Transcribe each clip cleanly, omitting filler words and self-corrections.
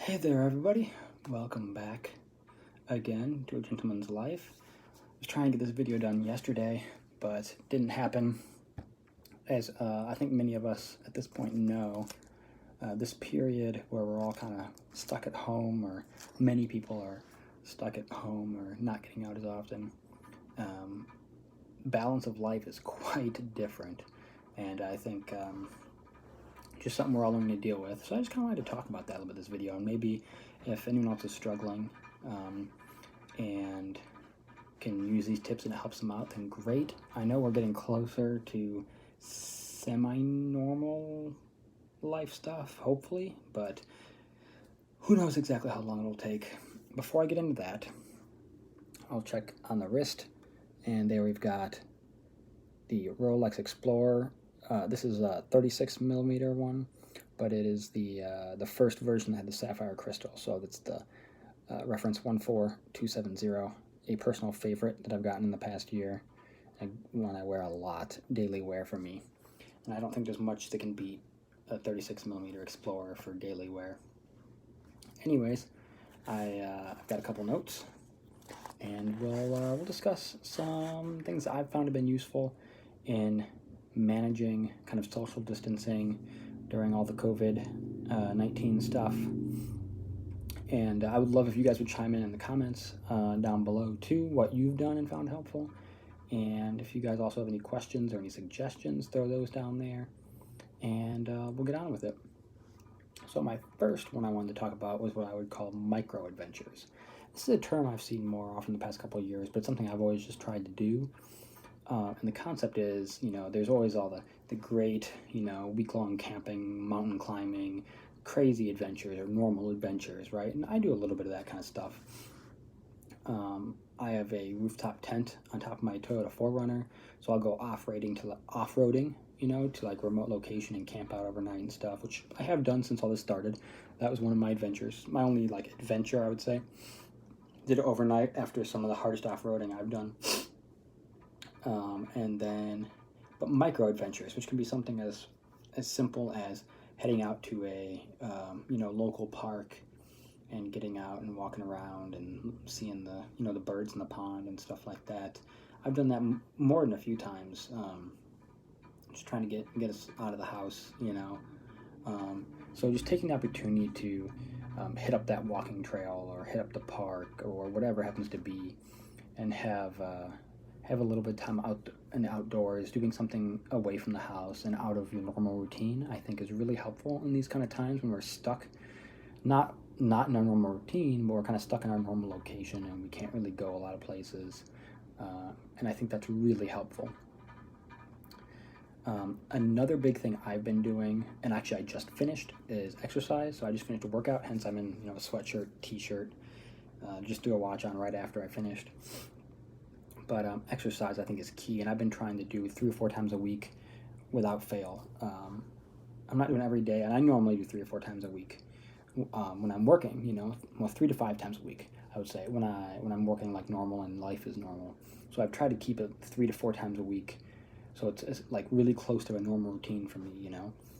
Hey there, everybody. Welcome back again to A Gentleman's Life. I was trying to get this video done yesterday, but didn't happen. As I think many of us at this point know, this period where we're all kind of stuck at home, or many people are stuck at home or not getting out as often, balance of life is quite different. And I think just something we're all learning to deal with. So I just kind of wanted to talk about that a little bit in this video, and maybe if anyone else is struggling and can use these tips and it helps them out, then great. I know we're getting closer to semi-normal life stuff, hopefully, but who knows exactly how long it'll take. Before I get into that, I'll check on the wrist, and there we've got the Rolex Explorer. This is a 36 millimeter one, but it is the first version that had the sapphire crystal. So that's the reference 14270, a personal favorite that I've gotten in the past year, and one I wear a lot, daily wear for me. And I don't think there's much that can beat a 36 millimeter Explorer for daily wear. Anyways, I've got a couple notes, and we'll discuss some things I've found have been useful in managing kind of social distancing during all the COVID-19 stuff. And I would love if you guys would chime in the comments down below too, what you've done and found helpful. And if you guys also have any questions or any suggestions, throw those down there, and we'll get on with it. So my first one I wanted to talk about was what I would call micro adventures. This is a term I've seen more often the past couple of years, but it's something I've always just tried to do. And the concept is, there's always all the great, week-long camping, mountain climbing, crazy adventures or normal adventures, right? And I do a little bit of that kind of stuff. I have a rooftop tent on top of my Toyota 4Runner, so I'll go off-roading to like remote location and camp out overnight and stuff, which I have done since all this started. That was one of my adventures, my only adventure, I would say. Did it overnight after some of the hardest off-roading I've done. But micro adventures, which can be something as simple as heading out to a local park and getting out and walking around and seeing the birds in the pond and stuff like that. I've done that more than a few times, just trying to get us out of the house, so just taking the opportunity to hit up that walking trail or hit up the park or whatever it happens to be, and have a little bit of time out in the outdoors, doing something away from the house and out of your normal routine, I think is really helpful in these kind of times when we're stuck, not in our normal routine, but we're kind of stuck in our normal location and we can't really go a lot of places. And I think that's really helpful. Another big thing I've been doing, and actually I just finished, is exercise. So I just finished a workout, hence I'm in a sweatshirt, t-shirt, just do a watch on right after I finished. But exercise I think is key, and I've been trying to do 3 or 4 times a week without fail. I'm not doing it every day, and I normally do 3 or 4 times a week when I'm working. 3 to 5 times a week, I would say, when I'm working like normal and life is normal. So I've tried to keep it 3 to 4 times a week, so it's like really close to a normal routine for me.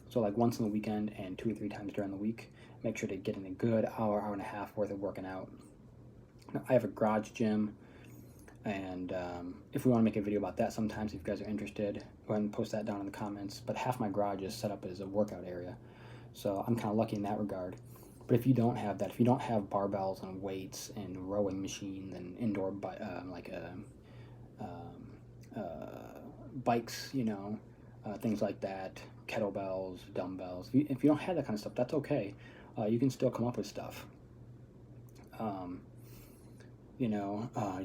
So like once on the weekend and 2 or 3 times during the week, make sure to get in a good hour and a half worth of working out. Now, I have a garage gym. And if we want to make a video about that sometimes, if you guys are interested, go ahead and post that down in the comments. But half my garage is set up as a workout area, so I'm kind of lucky in that regard. But if you don't have that, if you don't have barbells and weights and rowing machines and indoor bikes, things like that, kettlebells, dumbbells, if you don't have that kind of stuff, that's okay. You can still come up with stuff. You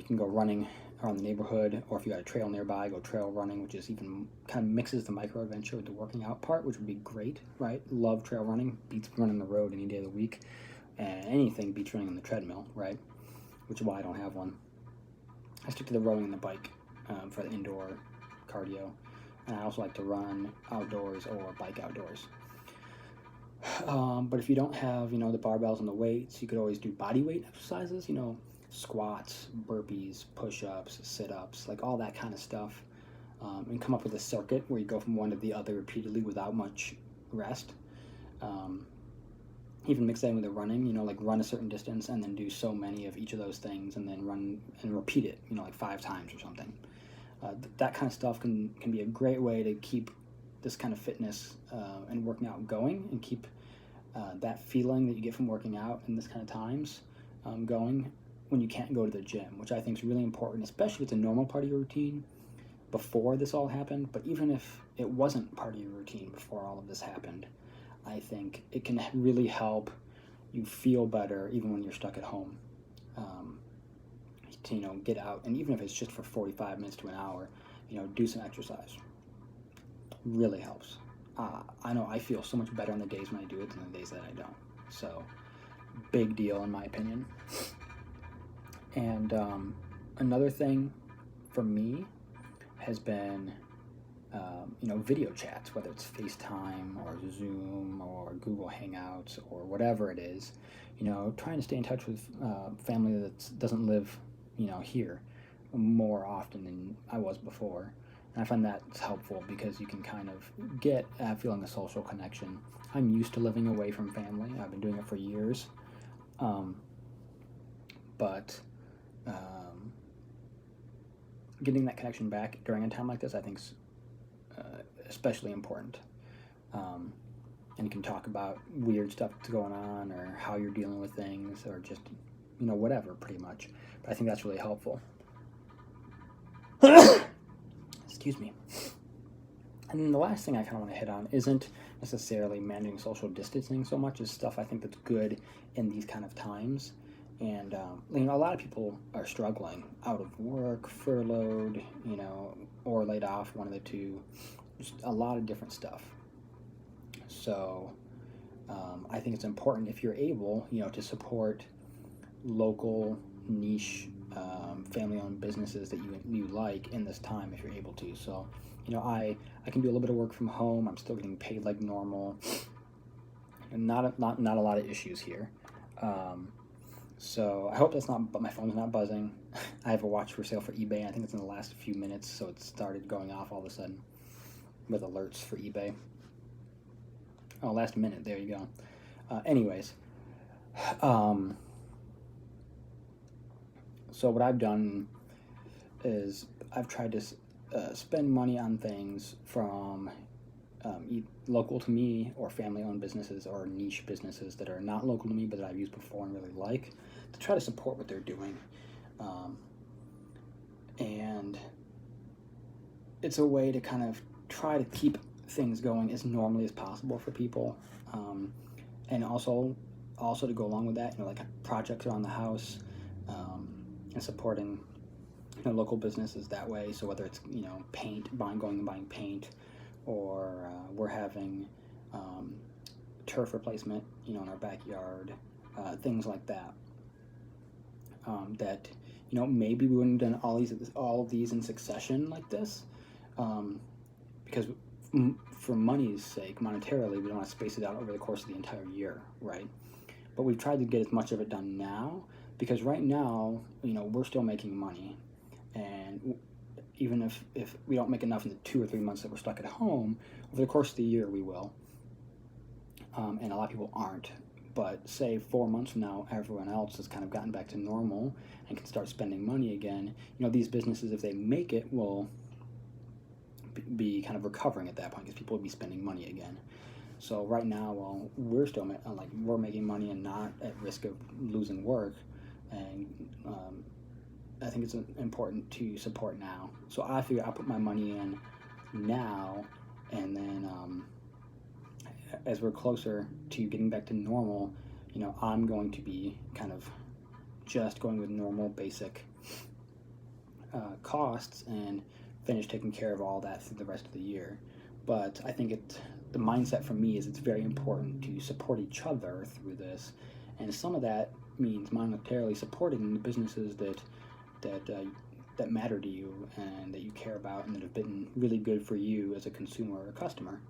can go running around the neighborhood, or if you got a trail nearby, go trail running, which is even kind of mixes the micro adventure with the working out part, which would be great, right? Love trail running, beats running the road any day of the week, and anything beats running on the treadmill, right? Which is why I don't have one. I stick to the rowing and the bike for the indoor cardio, and I also like to run outdoors or bike outdoors. But if you don't have, the barbells and the weights, you could always do body weight exercises, squats, burpees, push-ups, sit-ups, like all that kind of stuff, and come up with a circuit where you go from one to the other repeatedly without much rest. even mix that in with the running, like run a certain distance and then do so many of each of those things and then run and repeat it, like 5 times or something. That kind of stuff can be a great way to keep this kind of fitness and working out going, and keep that feeling that you get from working out in this kind of times going when you can't go to the gym, which I think is really important, especially if it's a normal part of your routine before this all happened. But even if it wasn't part of your routine before all of this happened, I think it can really help you feel better even when you're stuck at home. To get out, and even if it's just for 45 minutes to an hour, do some exercise. Really helps. I know I feel so much better on the days when I do it than the days that I don't. So, big deal in my opinion. And another thing for me has been, video chats, whether it's FaceTime or Zoom or Google Hangouts or whatever it is. Trying to stay in touch with family that doesn't live, here more often than I was before. And I find that's helpful because you can kind of get a feeling of social connection. I'm used to living away from family. I've been doing it for years. But getting that connection back during a time like this, I think, is especially important. And you can talk about weird stuff that's going on, or how you're dealing with things, or just, whatever, pretty much. But I think that's really helpful. Excuse me. And then the last thing I kind of want to hit on isn't necessarily managing social distancing so much as stuff I think that's good in these kind of times. And, a lot of people are struggling out of work, furloughed, or laid off, one of the two, just a lot of different stuff. So I think it's important, if you're able, to support local niche family-owned businesses that you like in this time, if you're able to. So, I can do a little bit of work from home. I'm still getting paid like normal, and not a lot of issues here. So I hope that's not, but my phone's not buzzing. I have a watch for sale for eBay. I think it's in the last few minutes, so it started going off all of a sudden with alerts for eBay. Oh, last minute, there you go. Anyways, so what I've done is I've tried to spend money on things from local to me, or family-owned businesses, or niche businesses that are not local to me but that I've used before and really like, to try to support what they're doing. And it's a way to kind of try to keep things going as normally as possible for people. And also to go along with that, like projects around the house, and supporting local businesses that way. So whether it's paint, going and buying paint, or we're having turf replacement, in our backyard, things like that. That maybe we wouldn't have done all of these in succession like this, because for money's sake, monetarily, we don't want to space it out over the course of the entire year, right? But we've tried to get as much of it done now, because right now, we're still making money, and even if we don't make enough in the 2 or 3 months that we're stuck at home, over the course of the year we will. And a lot of people aren't. But say 4 months from now, everyone else has kind of gotten back to normal and can start spending money again. These businesses, if they make it, will be kind of recovering at that point, because people will be spending money again. So right now, while we're still we're making money and not at risk of losing work, and I think it's important to support now. So I figure I'll put my money in now, and then as we're closer to getting back to normal, I'm going to be kind of just going with normal basic costs and finish taking care of all that through the rest of the year. But I think the mindset for me is it's very important to support each other through this, and some of that means monetarily supporting the businesses that matter to you and that you care about and that have been really good for you as a consumer or a customer.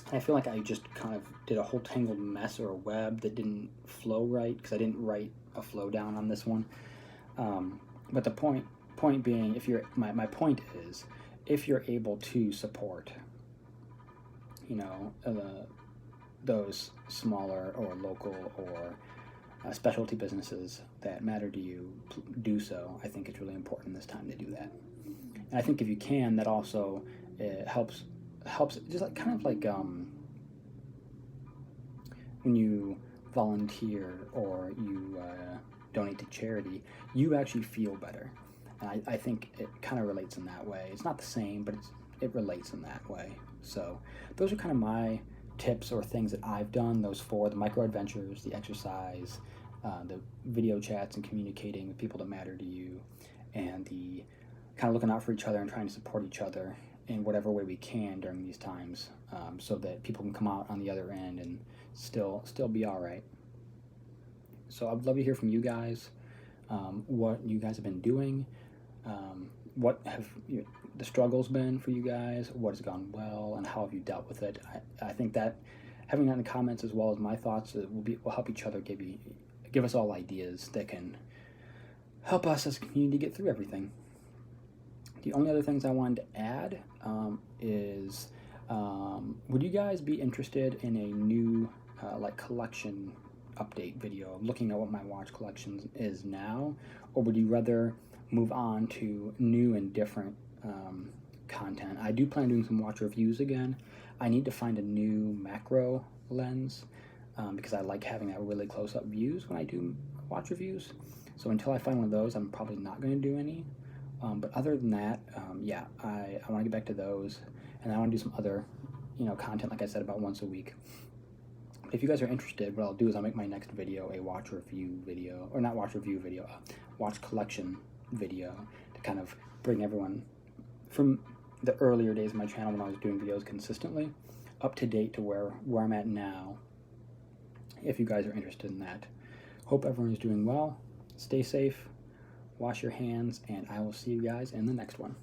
And I feel like I just kind of did a whole tangled mess, or a web that didn't flow right, because I didn't write a flow down on this one. But the point being, my point is, if you're able to support, those smaller or local or specialty businesses that matter to you do so. I think it's really important this time to do that. And I think if you can, that also helps just like kind of like when you volunteer or you donate to charity, you actually feel better. And I think it kind of relates in that way. It's not the same, but it relates in that way. So those are kind of my tips or things that I've done. Those 4: the micro adventures, the exercise, the video chats and communicating with people that matter to you, and the kind of looking out for each other and trying to support each other in whatever way we can during these times, so that people can come out on the other end and still be all right. So I'd love to hear from you guys, what you guys have been doing, what have the struggles been for you guys, what has gone well, and how have you dealt with it. I think that having that in the comments as well as my thoughts will help each other, give us all ideas that can help us as a community get through everything. The only other things I wanted to add is, would you guys be interested in a new like collection update video, looking at what my watch collection is now, or would you rather move on to new and different content? I do plan on doing some watch reviews again. I need to find a new macro lens because I like having that really close-up views when I do watch reviews. So until I find one of those, I'm probably not going to do any. But other than that, yeah, I want to get back to those, and I want to do some other, content, like I said, about once a week. If you guys are interested, what I'll do is I'll make my next video a watch review video, or not watch review video, watch collection video, to kind of bring everyone from the earlier days of my channel when I was doing videos consistently up to date to where I'm at now, if you guys are interested in that. Hope everyone's doing well. Stay safe, wash your hands, and I will see you guys in the next one.